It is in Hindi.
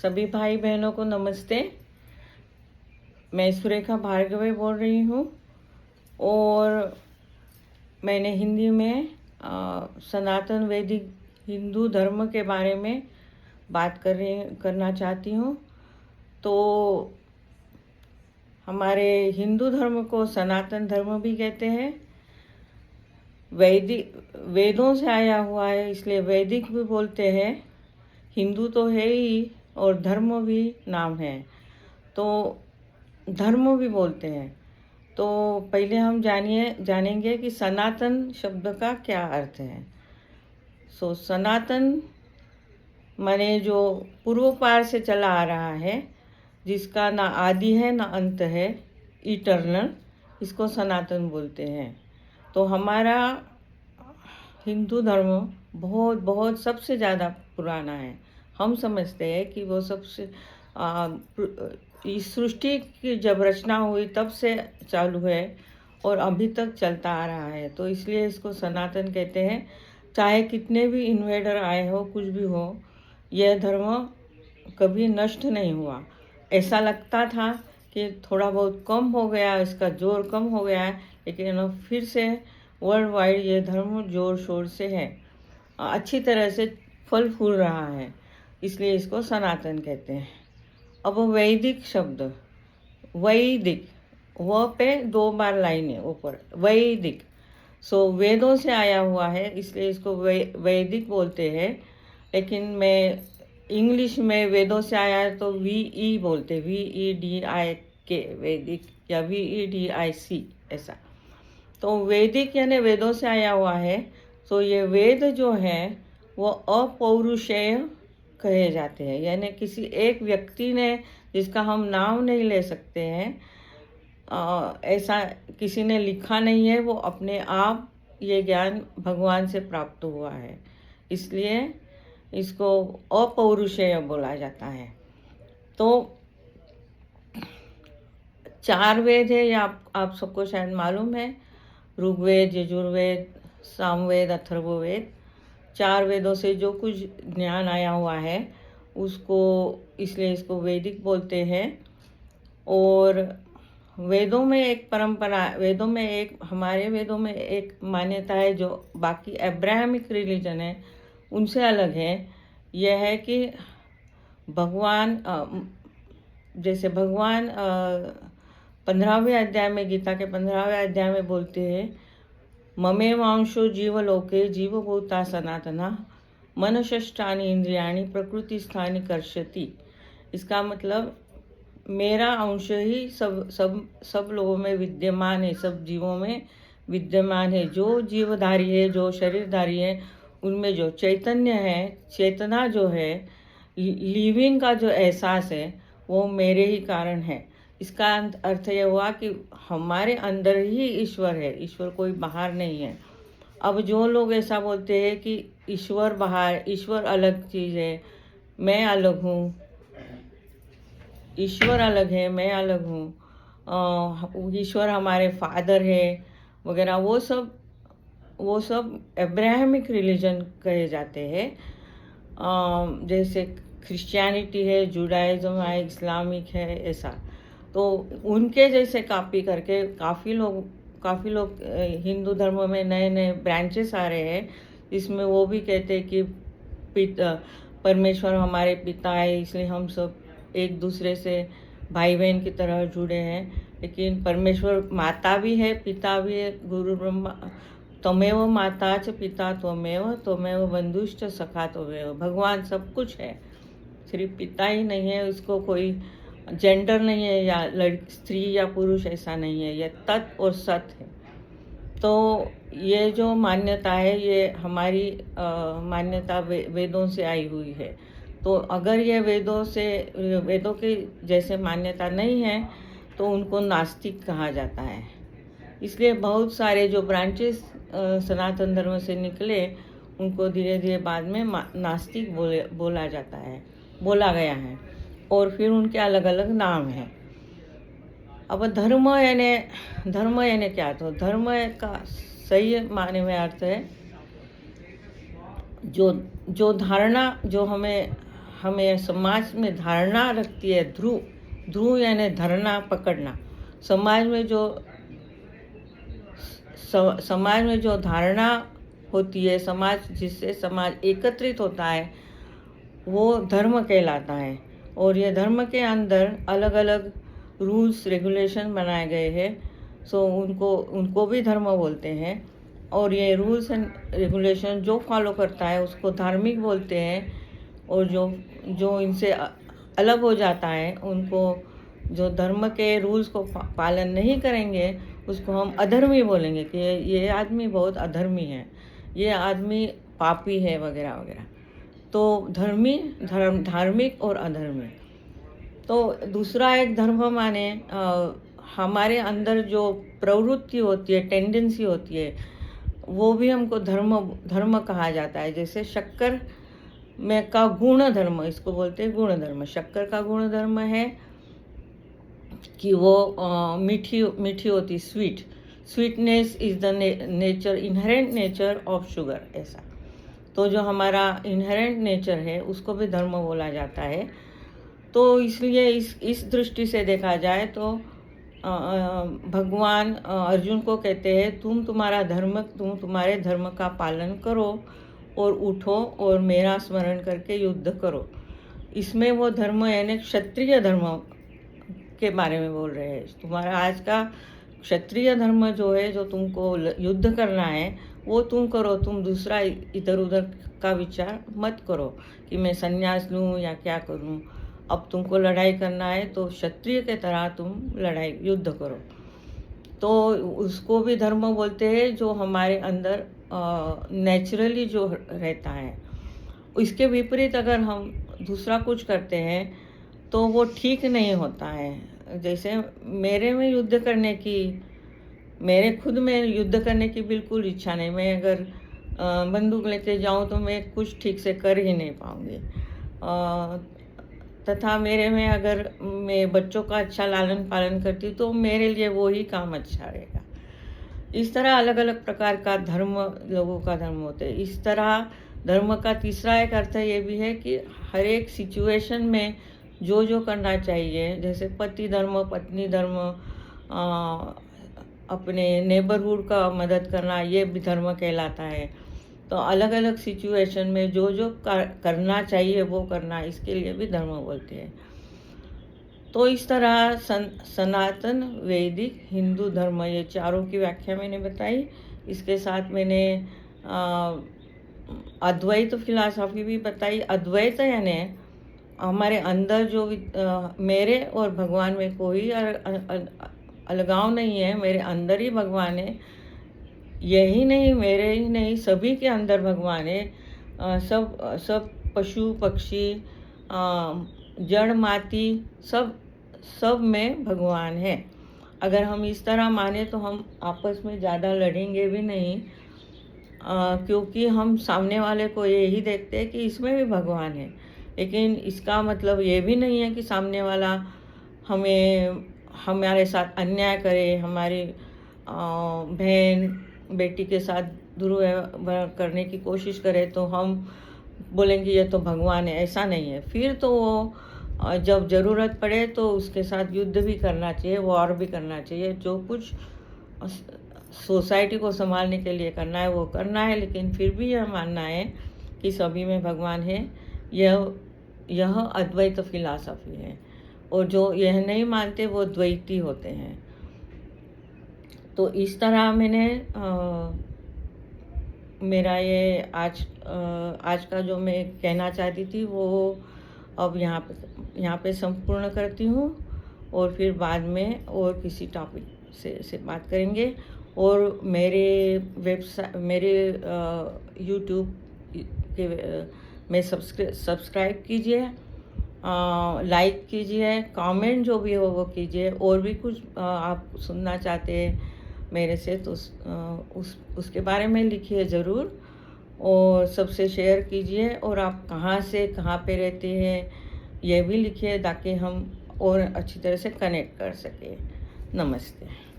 सभी भाई बहनों को नमस्ते। मैं सुरेखा भार्गवे बोल रही हूँ और मैंने हिंदी में सनातन वैदिक हिंदू धर्म के बारे में बात करना चाहती हूँ। तो हमारे हिंदू धर्म को सनातन धर्म भी कहते हैं। वैदिक वेदों से आया हुआ है, इसलिए वैदिक भी बोलते हैं। हिंदू तो है ही और धर्म भी नाम है, तो धर्म भी बोलते हैं। तो पहले हम जानेंगे कि सनातन शब्द का क्या अर्थ है। सनातन माने जो पूर्वपार से चला आ रहा है, जिसका ना आदि है ना अंत है, इटर्नल, इसको सनातन बोलते हैं। तो हमारा हिंदू धर्म बहुत बहुत सबसे ज़्यादा पुराना है। हम समझते हैं कि वो सबसे इस सृष्टि की जब रचना हुई तब से चालू है और अभी तक चलता आ रहा है, तो इसलिए इसको सनातन कहते हैं। चाहे कितने भी इन्वेडर आए हो, कुछ भी हो, यह धर्म कभी नष्ट नहीं हुआ। ऐसा लगता था कि थोड़ा बहुत कम हो गया, इसका जोर कम हो गया है, लेकिन फिर से वर्ल्ड वाइड ये धर्म जोर शोर से है, अच्छी तरह से फल फूल रहा है, इसलिए इसको सनातन कहते हैं। अब वैदिक शब्द, वैदिक, व पे 2 बार लाइन है ऊपर, वैदिक। वेदों से आया हुआ है, इसलिए इसको वैदिक बोलते हैं। लेकिन मैं इंग्लिश में वेदों से आया है तो VE बोलते, VEDIK वैदिक, या VEDIC ऐसा। तो वैदिक यानी वेदों से आया हुआ है। तो ये वेद जो है वो अपौरुषेय कहे जाते हैं, यानी किसी एक व्यक्ति ने, जिसका हम नाम नहीं ले सकते हैं, ऐसा किसी ने लिखा नहीं है, वो अपने आप ये ज्ञान भगवान से प्राप्त हुआ है, इसलिए इसको अपौरुषेय बोला जाता है। तो 4 वेद है, ये आप सबको शायद मालूम है, ऋग्वेद, यजुर्वेद, सामवेद, अथर्ववेद। 4 वेदों से जो कुछ ज्ञान आया हुआ है उसको, इसलिए इसको वैदिक बोलते हैं। और वेदों में एक परंपरा, हमारे वेदों में एक मान्यता है जो बाकी अब्राहमिक रिलीजन है उनसे अलग है। यह है कि भगवान, जैसे भगवान 15वें अध्याय में, गीता के 15वें अध्याय में बोलते हैं, ममेवांशो जीवलोके जीवभूता सनातना मनषष्ठानि इंद्रियाणि प्रकृतिस्थानि कर्षति। इसका मतलब मेरा अंश ही सब लोगों में विद्यमान है, सब जीवों में विद्यमान है। जो जीवधारी है, जो शरीरधारी है, उनमें जो चैतन्य है, चेतना जो है, लिविंग का जो एहसास है, वो मेरे ही कारण है। इसका अर्थ यह हुआ कि हमारे अंदर ही ईश्वर है, ईश्वर कोई बाहर नहीं है। अब जो लोग ऐसा बोलते हैं कि ईश्वर बाहर, ईश्वर अलग चीज़ है, मैं अलग हूँ, ईश्वर अलग है, मैं अलग हूँ, ईश्वर हमारे फादर है वगैरह, वो सब अब्राहमिक रिलीजन कहे जाते हैं। जैसे क्रिश्चियनिटी है, जुडाइज्म है, इस्लामिक है, ऐसा। तो उनके जैसे कॉपी करके काफ़ी लोग हिंदू धर्म में नए नए ब्रांचेस आ रहे हैं, इसमें वो भी कहते हैं कि परमेश्वर हमारे पिता है, इसलिए हम सब एक दूसरे से भाई बहन की तरह जुड़े हैं। लेकिन परमेश्वर माता भी है, पिता भी है। गुरु ब्रह्मा त्वमेव माता च पिता त्वमेव बंधुश्च सखा त्वमेव। भगवान सब कुछ है, सिर्फ पिता ही नहीं है। उसको कोई जेंडर नहीं है, या स्त्री या पुरुष, ऐसा नहीं है, यह तत् और सत है। तो ये जो मान्यता है, ये हमारी मान्यता वेदों से आई हुई है। तो अगर ये वेदों के जैसे मान्यता नहीं है तो उनको नास्तिक कहा जाता है। इसलिए बहुत सारे जो ब्रांचेस सनातन धर्म से निकले, उनको धीरे धीरे बाद में नास्तिक बोला गया है, और फिर उनके अलग अलग नाम हैं। अब धर्म यानी क्या? तो धर्म का सही माने में अर्थ है जो धारणा जो हमें हमें समाज में धारणा रखती है, ध्रुव यानी धरना, पकड़ना। समाज में जो धारणा होती है, जिससे समाज एकत्रित होता है, वो धर्म कहलाता है। और ये धर्म के अंदर अलग अलग रूल्स रेगुलेशन बनाए गए हैं, सो उनको भी धर्म बोलते हैं। और ये रूल्स एंड रेगुलेशन जो फॉलो करता है उसको धार्मिक बोलते हैं। और जो इनसे अलग हो जाता है, उनको जो धर्म के रूल्स को पालन नहीं करेंगे, उसको हम अधर्मी बोलेंगे कि ये आदमी बहुत अधर्मी है, ये आदमी पापी है, वगैरह वगैरह। तो धार्मिक और अधर्मी। तो दूसरा एक धर्म माने हमारे अंदर जो प्रवृत्ति होती है, टेंडेंसी होती है, वो भी हमको धर्म कहा जाता है। जैसे शक्कर में का गुण धर्म, इसको बोलते हैं गुण धर्म। शक्कर का गुण धर्म है कि वो मीठी होती, sweetness is the nature, inherent nature of sugar, ऐसा। तो जो हमारा इनहेरेंट नेचर है उसको भी धर्म बोला जाता है। तो इसलिए इस दृष्टि से देखा जाए तो भगवान अर्जुन को कहते हैं, तुम तुम्हारे धर्म का पालन करो और उठो और मेरा स्मरण करके युद्ध करो। इसमें वो धर्म यानी क्षत्रिय धर्म के बारे में बोल रहे हैं। तुम्हारा आज का क्षत्रिय धर्म जो है, जो तुमको युद्ध करना है, वो तुम करो। तुम दूसरा इधर उधर का विचार मत करो कि मैं संन्यास लूँ या क्या करूँ। अब तुमको लड़ाई करना है तो क्षत्रिय के तरह तुम युद्ध करो। तो उसको भी धर्म बोलते हैं, जो हमारे अंदर नेचुरली जो रहता है। इसके विपरीत अगर हम दूसरा कुछ करते हैं तो वो ठीक नहीं होता है। जैसे मेरे खुद में युद्ध करने की बिल्कुल इच्छा नहीं। मैं अगर बंदूक लेके जाऊं तो मैं कुछ ठीक से कर ही नहीं पाऊंगी। तथा मेरे में अगर मैं बच्चों का अच्छा लालन पालन करती तो मेरे लिए वो ही काम अच्छा रहेगा। इस तरह अलग अलग प्रकार का धर्म, लोगों का धर्म होते हैं। इस तरह धर्म का तीसरा एक अर्थ ये भी है कि हर एक सिचुएशन में जो करना चाहिए, जैसे पति धर्म, पत्नी धर्म, अपने नेबरहुड का मदद करना, ये भी धर्म कहलाता है। तो अलग अलग सिचुएशन में जो करना चाहिए वो करना, इसके लिए भी धर्म बोलते हैं। तो इस तरह सनातन, वैदिक, हिंदू धर्म, ये चारों की व्याख्या मैंने बताई। इसके साथ मैंने अद्वैत फिलॉसफी भी बताई। अद्वैत यानी हमारे अंदर जो मेरे और भगवान में कोई अलगाव नहीं है, मेरे अंदर ही भगवान है। यही नहीं, मेरे ही नहीं, सभी के अंदर भगवान है। सब पशु पक्षी, जड़ माती, सब में भगवान है। अगर हम इस तरह माने तो हम आपस में ज़्यादा लड़ेंगे भी नहीं, क्योंकि हम सामने वाले को यही देखते हैं कि इसमें भी भगवान है। लेकिन इसका मतलब ये भी नहीं है कि सामने वाला हमारे साथ अन्याय करे, हमारी बहन बेटी के साथ दुर्व्यवहार करने की कोशिश करे तो हम बोलेंगे ये तो भगवान है। ऐसा नहीं है। फिर तो वो जब ज़रूरत पड़े तो उसके साथ युद्ध भी करना चाहिए, वॉर भी करना चाहिए। जो कुछ सोसाइटी को संभालने के लिए करना है वो करना है, लेकिन फिर भी यह मानना है कि सभी में भगवान है। यह अद्वैत फिलॉसफी है। और जो यह नहीं मानते वो द्वैती होते हैं। तो इस तरह मैंने मेरा ये आज का जो मैं कहना चाहती थी वो अब यहाँ पे संपूर्ण करती हूँ। और फिर बाद में और किसी टॉपिक से बात करेंगे। और मेरे यूट्यूब के में सब्सक्राइब कीजिए, लाइक कीजिए, कमेंट जो भी हो वो कीजिए। और भी कुछ आप सुनना चाहते हैं मेरे से तो उसके बारे में लिखिए ज़रूर। और सबसे शेयर कीजिए। और आप कहाँ से कहाँ पे रहते हैं ये भी लिखिए, ताकि हम और अच्छी तरह से कनेक्ट कर सकें। नमस्ते।